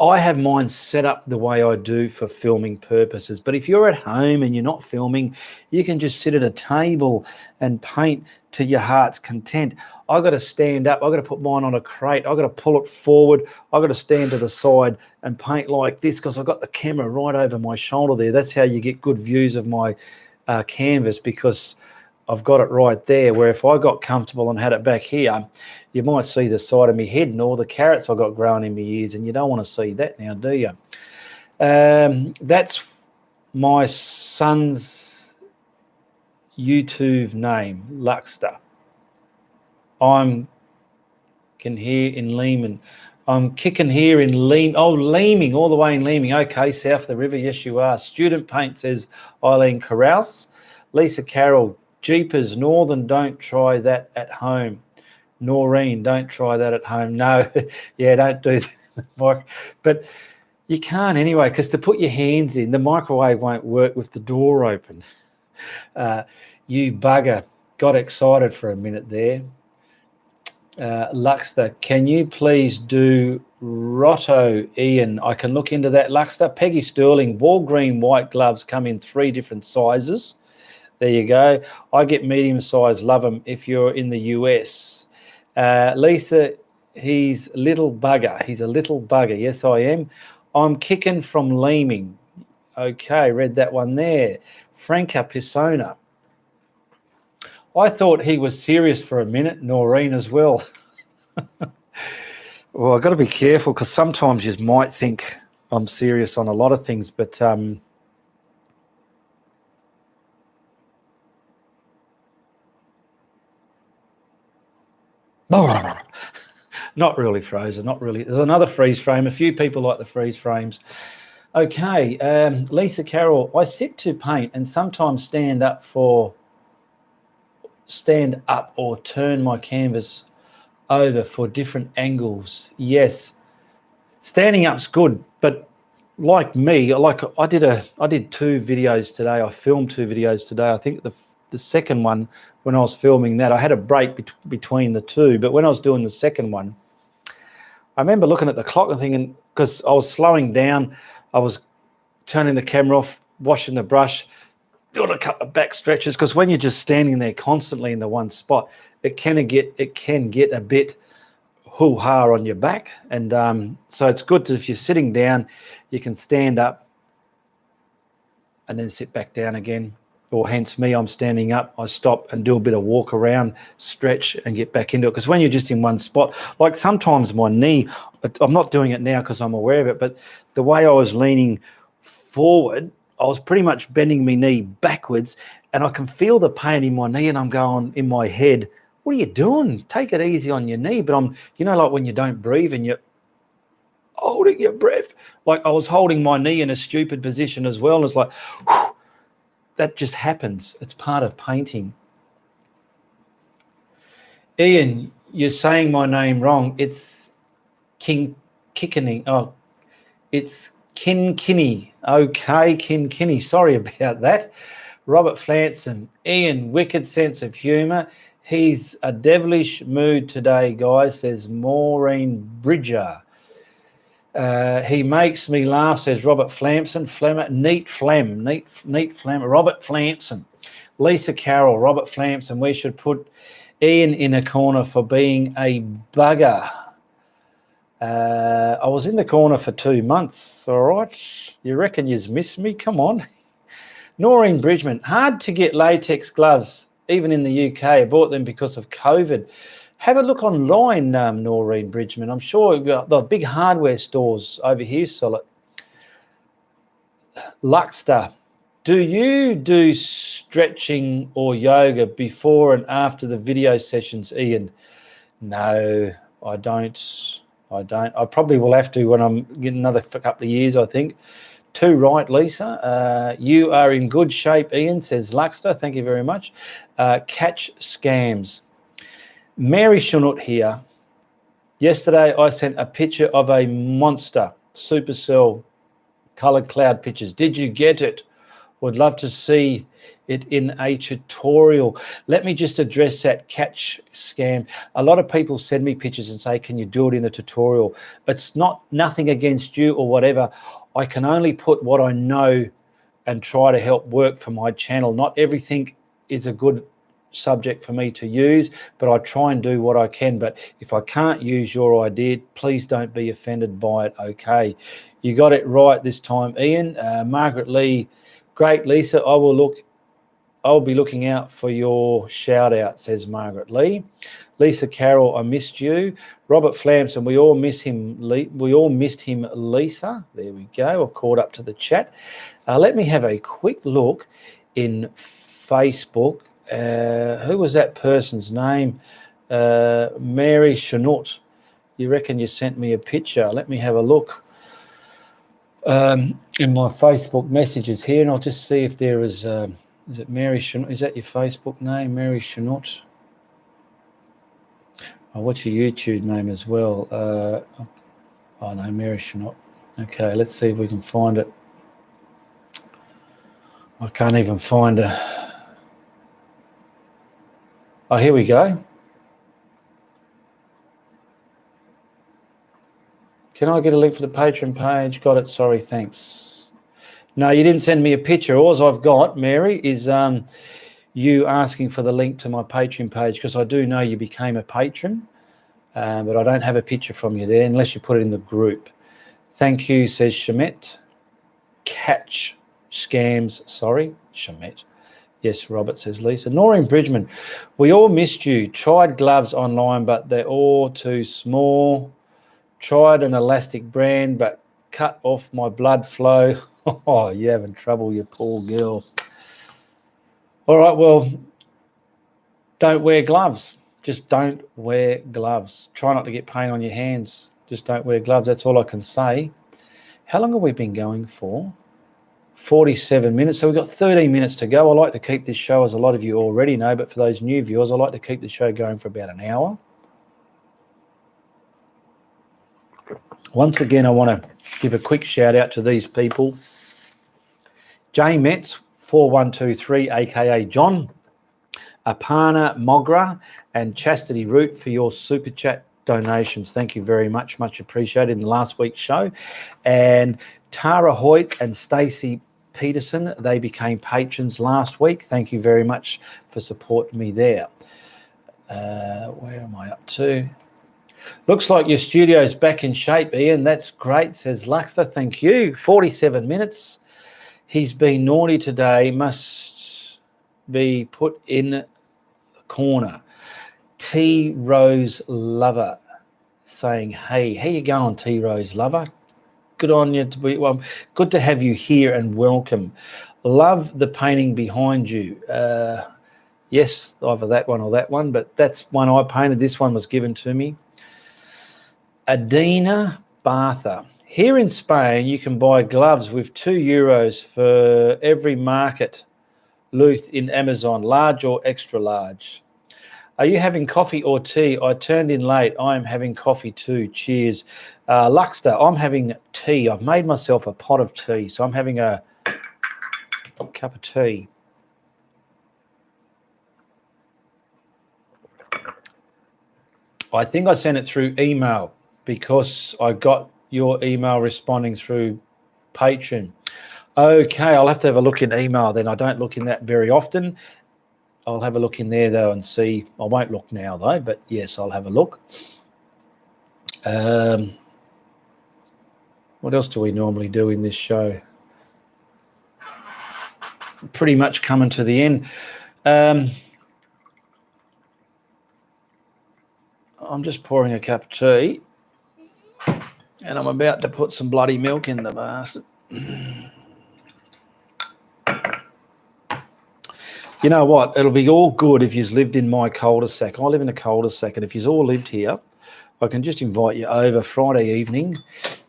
I have mine set up the way I do for filming purposes, but if you're at home and you're not filming, you can just sit at a table and paint to your heart's content. I've got to stand up. I've got to put mine on a crate. I've got to pull it forward. I've got to stand to the side and paint like this because I've got the camera right over my shoulder there. That's how you get good views of my canvas, because I've got it right there, where if I got comfortable and had it back here, you might see the side of my head and all the carrots I've got growing in my ears, and you don't want to see that now, do you? That's my son's YouTube name, Luxter. I'm here in Lehman. I'm kicking here in Leeming, all the way in Leeming. Okay, south of the river, yes you are. Student Paint, says Eileen Carouse. Lisa Carroll, Jeepers, Northern, don't try that at home. Noreen, don't try that at home. No, yeah, don't do that. But you can't anyway, because to put your hands in, the microwave won't work with the door open. You bugger. Got excited for a minute there. Luxter, can you please do Rotto, Ian? I can look into that. Luxter, Peggy Sterling, ball green white gloves come in 3 different sizes. There you go. I get medium size, love them if you're in the US. Lisa, he's little bugger. He's a little bugger. Yes, I am. I'm kicking from Leeming. Okay, read that one there. Franca Pisona. I thought he was serious for a minute, Noreen as well. Well, I've got to be careful because sometimes you might think I'm serious on a lot of things, but not really frozen, not really. There's another freeze frame. A few people like the freeze frames. Okay, Lisa Carroll, I sit to paint and sometimes stand up or turn my canvas over for different angles. Yes, standing up's good, but like me, I did 2 videos today. I filmed 2 videos today. I think the second one, when I was filming that, I had a break between the 2, but when I was doing the second one, I remember looking at the clock and thinking, because I was slowing down, I was turning the camera off, washing the brush, doing a couple of back stretches, because when you're just standing there constantly in the one spot, it can get a bit hoo-ha on your back. And so it's good if you're sitting down, you can stand up and then sit back down again. Or hence me, I'm standing up, I stop and do a bit of walk around, stretch and get back into it. Because when you're just in one spot, like sometimes my knee, I'm not doing it now because I'm aware of it, but the way I was leaning forward, I was pretty much bending my knee backwards and I can feel the pain in my knee, and I'm going in my head, what are you doing? Take it easy on your knee. But I'm, like when you don't breathe and you're holding your breath, like I was holding my knee in a stupid position as well. And it's like, whew, that just happens. It's part of painting. Ian, you're saying my name wrong. It's Kickening. Oh, it's Kinkinney. Okay, Kinkinney. Sorry about that. Robert Flanson. Ian, wicked sense of humour. He's a devilish mood today, guys, says Maureen Bridger. He makes me laugh, says Robert Flamson. Neat Flam. Robert Flamson. Lisa Carroll, Robert Flamson. We should put Ian in a corner for being a bugger. I was in the corner for 2 months, all right? You reckon you've missed me? Come on. Noreen Bridgman, hard to get latex gloves, even in the UK. I bought them because of COVID. Have a look online, Noreen Bridgman. I'm sure the big hardware stores over here sell it. Luxter, do you do stretching or yoga before and after the video sessions, Ian? No, I don't. I probably will have to when I'm getting another couple of years, I think. Too right, Lisa. You are in good shape, Ian, says Luxter. Thank you very much. Catch scams. Mary Shunut here. Yesterday, I sent a picture of a monster Supercell coloured cloud pictures. Did you get it? Would love to see it in a tutorial. Let me just address that catch scam. A lot of people send me pictures and say, can you do it in a tutorial? It's nothing against you or whatever. I can only put what I know and try to help work for my channel. Not everything is a good subject for me to use, but I try and do what I can. But if I can't use your idea, please don't be offended by it, okay? You got it right this time, Ian. Margaret Lee, great, Lisa. I'll be looking out for your shout out, says Margaret Lee. Lisa Carroll, I missed you. Robert Flamson, we all missed him, Lisa. There we go. I've caught up to the chat. Let me have a quick look in Facebook. Who was that person's name? Mary Chanut. You reckon you sent me a picture? Let me have a look in my Facebook messages here, and I'll just see if there is it Mary Chanut? Is that your Facebook name, Mary Chanut? Oh, what's your YouTube name as well? Oh no, Mary Chanut. Okay, let's see if we can find it. I can't even find her. Oh, here we go. Can I get a link for the Patreon page? Got it. Sorry, thanks. No, you didn't send me a picture. All I've got, Mary, is you asking for the link to my Patreon page, because I do know you became a patron, but I don't have a picture from you there unless you put it in the group. Thank you, says Shamet. Catch scams. Sorry, Shamet. Yes, Robert, says Lisa. Noreen Bridgman, we all missed you. Tried gloves online, but they're all too small. Tried an elastic brand, but cut off my blood flow. Oh, you're having trouble, you poor girl. All right, well, don't wear gloves. Just don't wear gloves. Try not to get pain on your hands. Just don't wear gloves. That's all I can say. How long have we been going for? 47 minutes. So we've got 13 minutes to go. I like to keep this show, as a lot of you already know, but for those new viewers, I like to keep the show going for about an hour. Once again, I want to give a quick shout out to these people. J Metz 4123, aka John, Aparna Mogra, and Chastity Root for your super chat donations. Thank you very much. Much appreciated in last week's show. And Tara Hoyt and Stacey Peterson, they became patrons last week. Thank you very much for supporting me there. Where am I up to? Looks like your studio's back in shape, Ian. That's great, says Luxter. Thank you. 47 minutes. He's been naughty today. Must be put in the corner. T Rose Lover saying, hey, how you going, T Rose Lover? Good on you. Well, good to have you here and welcome. Love the painting behind you. Yes, either that one or that one, but that's one I painted. This one was given to me. Adina Bartha. Here in Spain, you can buy gloves with €2 for every market Luth in Amazon, large or extra large. Are you having coffee or tea? I turned in late. I am having coffee too. Cheers. Luxter, I'm having tea. I've made myself a pot of tea, so I'm having a cup of tea. I think I sent it through email because I got your email responding through Patreon. Okay, I'll have to have a look in email then. I don't look in that very often. I'll have a look in there though and see. I won't look now though, but yes, I'll have a look. What else do we normally do in this show? Pretty much coming to the end. I'm just pouring a cup of tea and I'm about to put some bloody milk in the bastard. You know what? It'll be all good if you've lived in my cul-de-sac. I live in a cul-de-sac, and if you've all lived here, I can just invite you over Friday evening,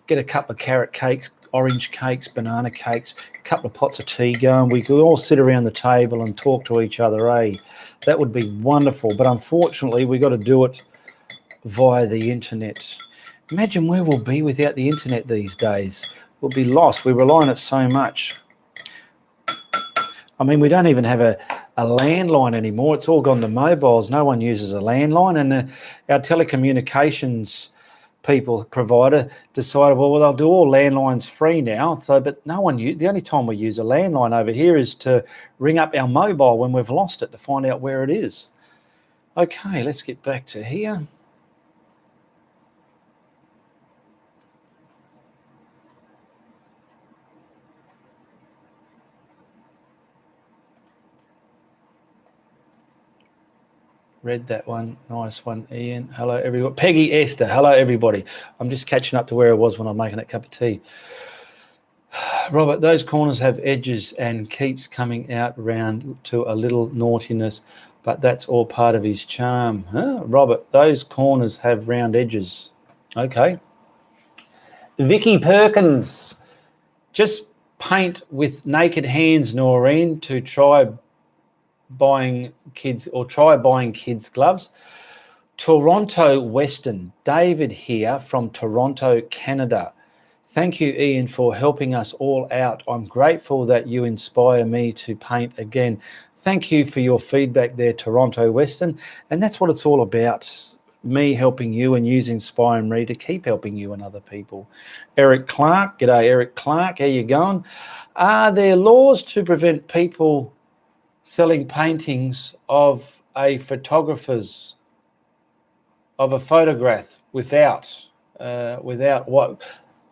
get a couple of carrot cakes, orange cakes, banana cakes, a couple of pots of tea going. We could all sit around the table and talk to each other, eh? That would be wonderful. But unfortunately, we've got to do it via the internet. Imagine where we'll be without the internet these days. We'll be lost. We rely on it so much. I mean, we don't even have a landline anymore. It's all gone to mobiles. No one uses a landline. And our telecommunications provider decided, well, they'll do all landlines free now. So, but no one, the only time we use a landline over here is to ring up our mobile when we've lost it to find out where it is. Okay, let's get back to here. Read that one. Nice one, Ian. Hello, everyone. Peggy Esther. Hello, everybody. I'm just catching up to where I was when I'm making that cup of tea. Robert, those corners have edges and keeps coming out round to a little naughtiness, but that's all part of his charm. Huh? Robert, those corners have round edges. Okay. Vicky Perkins. Just paint with naked hands, Noreen, to try buying kids gloves. Toronto Western, David here from Toronto, Canada. Thank you, Ian, for helping us all out. I'm grateful that you inspire me to paint again. Thank you for your feedback there, Toronto Western. And that's what it's all about, me helping you and using Inspire Me to keep helping you and other people. Eric Clark, g'day, Eric Clark, how you going? Are there laws to prevent people selling paintings of a photograph without what?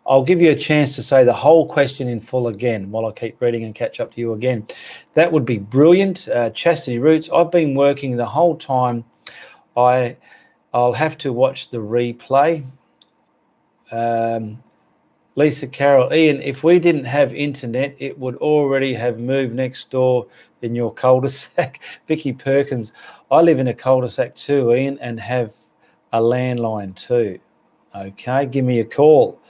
I'll give you a chance to say the whole question in full again while I keep reading and catch up to you again. That would be brilliant. Chastity Roots, I've been working the whole time. I'll have to watch the replay. Lisa Carroll, Ian, if we didn't have internet, it would already have moved next door in your cul-de-sac. Vicky Perkins, I live in a cul-de-sac too, Ian, and have a landline too. Okay, give me a call.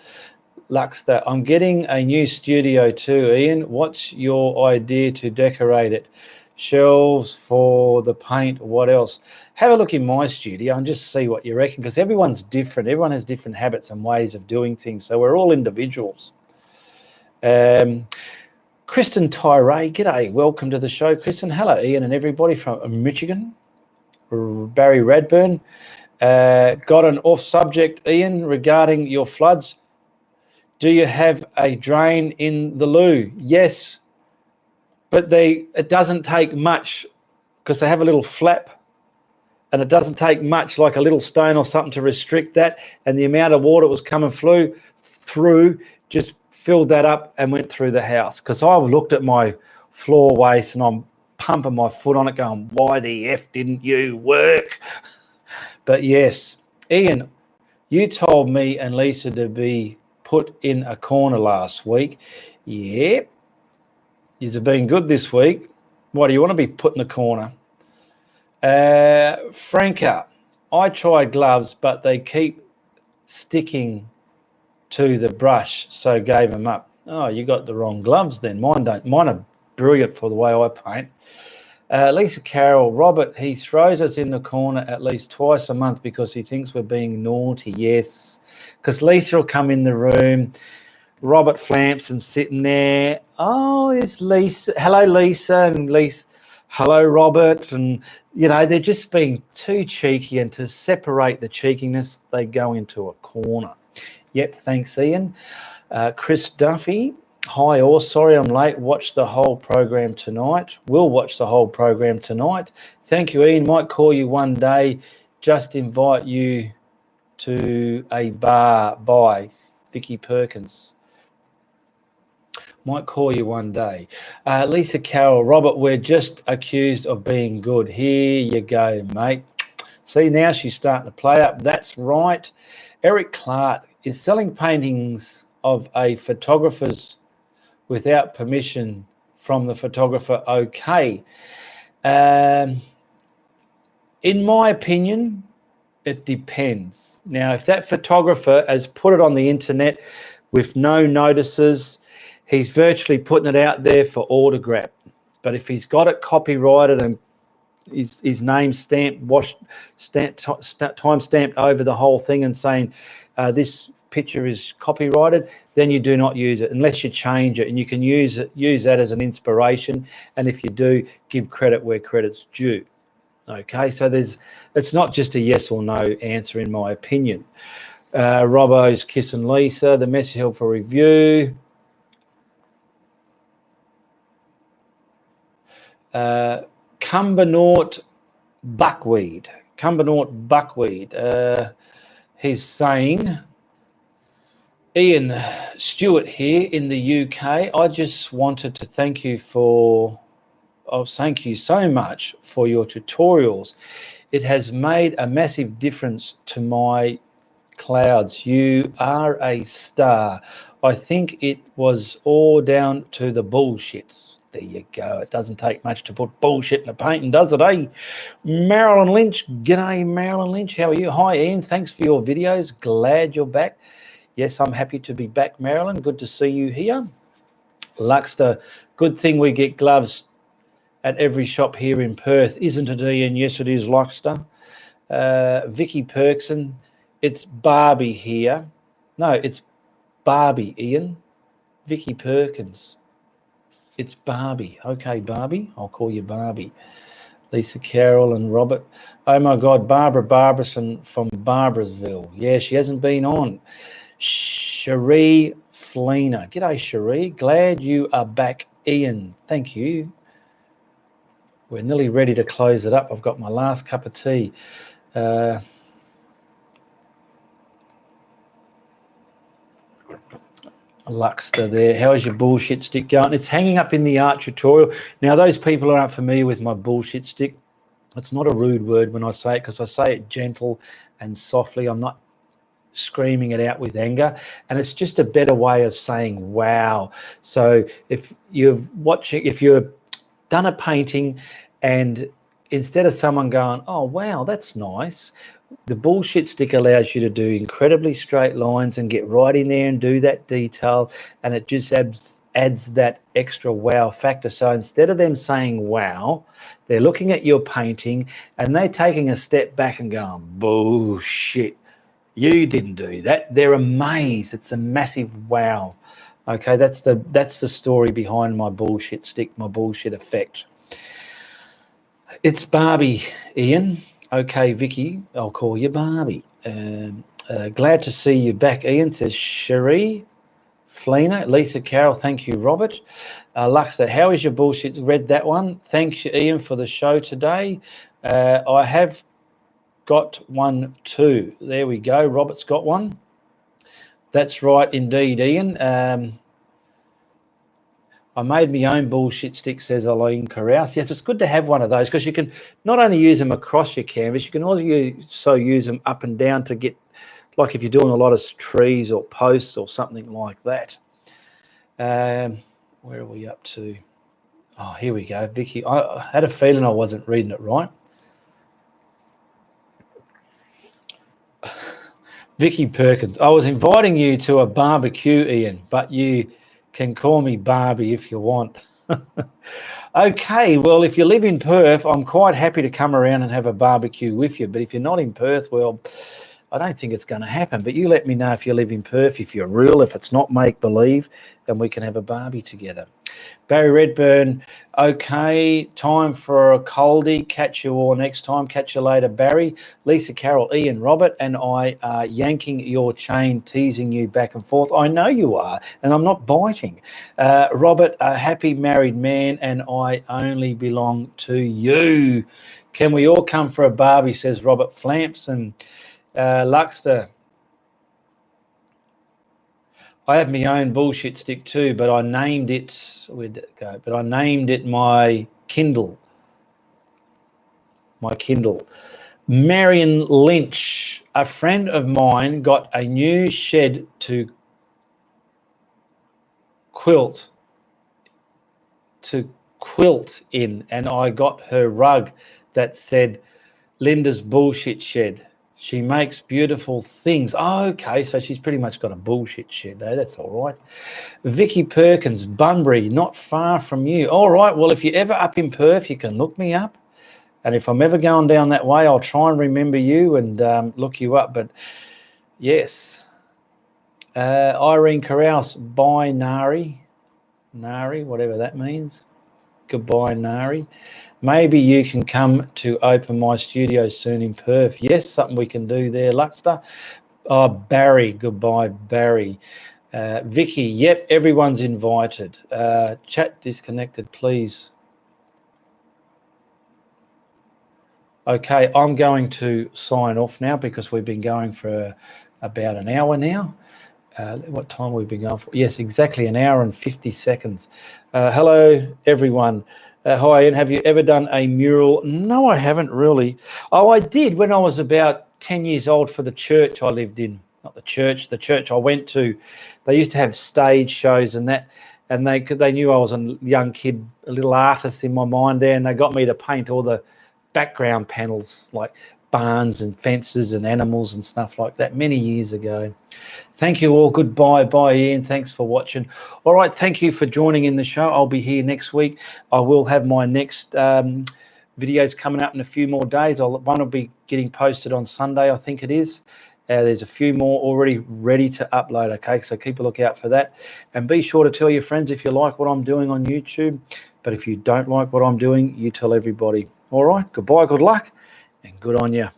Luxter, I'm getting a new studio too, Ian. What's your idea to decorate it? Shelves for the paint, what else? Have a look in my studio and just see what you reckon, because everyone's different. Everyone has different habits and ways of doing things, so we're all individuals. Kristen Tyree, g'day, welcome to the show, Kristen. Hello, Ian and everybody from Michigan. Barry Radburn, got an off subject, Ian, regarding your floods. Do you have a drain in the loo? Yes, but it doesn't take much, because they have a little flap, and it doesn't take much, like a little stone or something, to restrict that, and the amount of water was coming through just filled that up and went through the house. Because I looked at my floor waste and I'm pumping my foot on it going, why the F didn't you work? But yes, Ian, you told me and Lisa to be put in a corner last week. Yep. You've been good this week. Why do you want to be put in a corner? Franca, I tried gloves, but they keep sticking to the brush, so gave them up. Oh, you got the wrong gloves then. Mine don't. Mine are brilliant for the way I paint. Lisa Carroll, Robert, he throws us in the corner at least twice a month because he thinks we're being naughty. Yes, because Lisa will come in the room. Robert Flampson's sitting there. Oh, it's Lisa. Hello, Lisa. And Lisa, hello, Robert. And, you know, they're just being too cheeky, and to separate the cheekiness, they go into a corner. Yep, thanks, Ian. Chris Duffy. Hi, all. Sorry I'm late. Watch the whole program tonight. Will watch the whole program tonight. Thank you, Ian. Might call you one day. Just invite you to a bar. Bye. Vicky Perkins. Might call you one day. Lisa Carroll. Robert, we're just accused of being good. Here you go, mate. See, now she's starting to play up. That's right. Eric Clark is selling paintings of a photographer's without permission from the photographer. Okay. In my opinion, it depends. Now, if that photographer has put it on the internet with no notices, he's virtually putting it out there for all to grab. But if he's got it copyrighted and his name stamped, time stamped over the whole thing and saying this picture is copyrighted, then you do not use it unless you change it, and you can use that as an inspiration. And if you do, give credit where credit's due. Okay, so it's not just a yes or no answer in my opinion. Robbo's kissing Lisa. The message held for review. Cumbernaut Buckweed. He's saying, Ian Stewart here in the UK. I just wanted to thank you so much for your tutorials. It has made a massive difference to my clouds. You are a star. I think it was all down to the bullshit. There you go. It doesn't take much to put bullshit in a painting, does it, eh? Marilyn Lynch. G'day, Marilyn Lynch. How are you? Hi, Ian. Thanks for your videos. Glad you're back. Yes, I'm happy to be back, Marilyn. Good to see you here. Luxter, good thing we get gloves at every shop here in Perth, isn't it, Ian? Yes, it is, Luxter. Vicky Perkson, it's Barbie here. No, it's Barbie, Ian. Vicky Perkins. It's Barbie. Okay, Barbie. I'll call you Barbie. Lisa Carroll and Robert. Oh, my God, Barbara Barberson from Barbersville. Yeah, she hasn't been on. Cherie Fleener. G'day, Cherie. Glad you are back, Ian. Thank you. We're nearly ready to close it up. I've got my last cup of tea. Luxter there. How is your bullshit stick going? It's hanging up in the art tutorial. Now, those people who aren't familiar with my bullshit stick, it's not a rude word when I say it, because I say it gentle and softly. I'm not screaming it out with anger, and it's just a better way of saying wow. So if you've done a painting and instead of someone going, oh wow, that's nice, the bullshit stick allows you to do incredibly straight lines and get right in there and do that detail, and it just adds that extra wow factor. So instead of them saying wow, they're looking at your painting and they're taking a step back and going, bullshit, you didn't do that. They're amazed. It's a massive wow. Okay, that's the story behind my bullshit stick, my bullshit effect. It's Barbie, Ian. Okay, Vicky, I'll call you Barbie. Glad to see you back, Ian, says Cherie Fleener. Lisa Carroll, thank you, Robert. Luxter, how is your bullshit? Read that one. Thanks, Ian, for the show today. I have got one too. There we go. Robert's got one. That's right, indeed, Ian. I made my own bullshit stick, says Eileen Carouse. Yes, it's good to have one of those because you can not only use them across your canvas, you can also use them up and down to get, like if you're doing a lot of trees or posts or something like that. Where are we up to? Oh, here we go, Vicky. I had a feeling I wasn't reading it right. Vicky Perkins, I was inviting you to a barbecue, Ian, but you can call me Barbie if you want. Okay, well, if you live in Perth, I'm quite happy to come around and have a barbecue with you. But if you're not in Perth, well, I don't think it's going to happen, but you let me know if you live in Perth, if you're real, if it's not make-believe, then we can have a barbie together. Barry Redburn, okay, time for a coldie. Catch you all next time. Catch you later, Barry. Lisa Carroll, Ian, Robert, and I are yanking your chain, teasing you back and forth. I know you are, and I'm not biting. Robert, a happy married man, and I only belong to you. Can we all come for a barbie, says Robert Flampson. Luxter, I have my own bullshit stick too, but I named it. Where'd it go? But I named it my Kindle. My Kindle. Marion Lynch, a friend of mine, got a new shed to quilt in, and I got her rug that said Linda's bullshit shed. She makes beautiful things. Oh, okay, so she's pretty much got a bullshit shed, though. That's all right. Vicky Perkins, Bunbury, not far from you. All right, well, if you're ever up in Perth, you can look me up. And if I'm ever going down that way, I'll try and remember you and look you up. But, yes. Irene Carouse, bye, Nari. Nari, whatever that means. Goodbye, Nari. Maybe you can come to open my studio soon in Perth. Yes, something we can do there, Luxter. Oh, Barry. Goodbye, Barry. Vicky, yep, everyone's invited. Chat disconnected, please. Okay, I'm going to sign off now because we've been going for about an hour now. What time have we been going for? Yes, exactly an hour and 50 seconds. Hello, everyone. Hi, Ian. Have you ever done a mural? No, I haven't really. Oh, I did when I was about 10 years old for the church I lived in. Not the church I went to. They used to have stage shows and that, and they knew I was a young kid, a little artist in my mind there, and they got me to paint all the background panels like barns and fences and animals and stuff like that many years ago. Thank you all. Goodbye. Bye, Ian. Thanks for watching. All right. Thank you for joining in the show. I'll be here next week. I will have my next videos coming up in a few more days. One will be getting posted on Sunday, I think it is. There's a few more already ready to upload. Okay, so keep a lookout for that. And be sure to tell your friends if you like what I'm doing on YouTube. But if you don't like what I'm doing, you tell everybody. All right. Goodbye. Good luck. And good on you.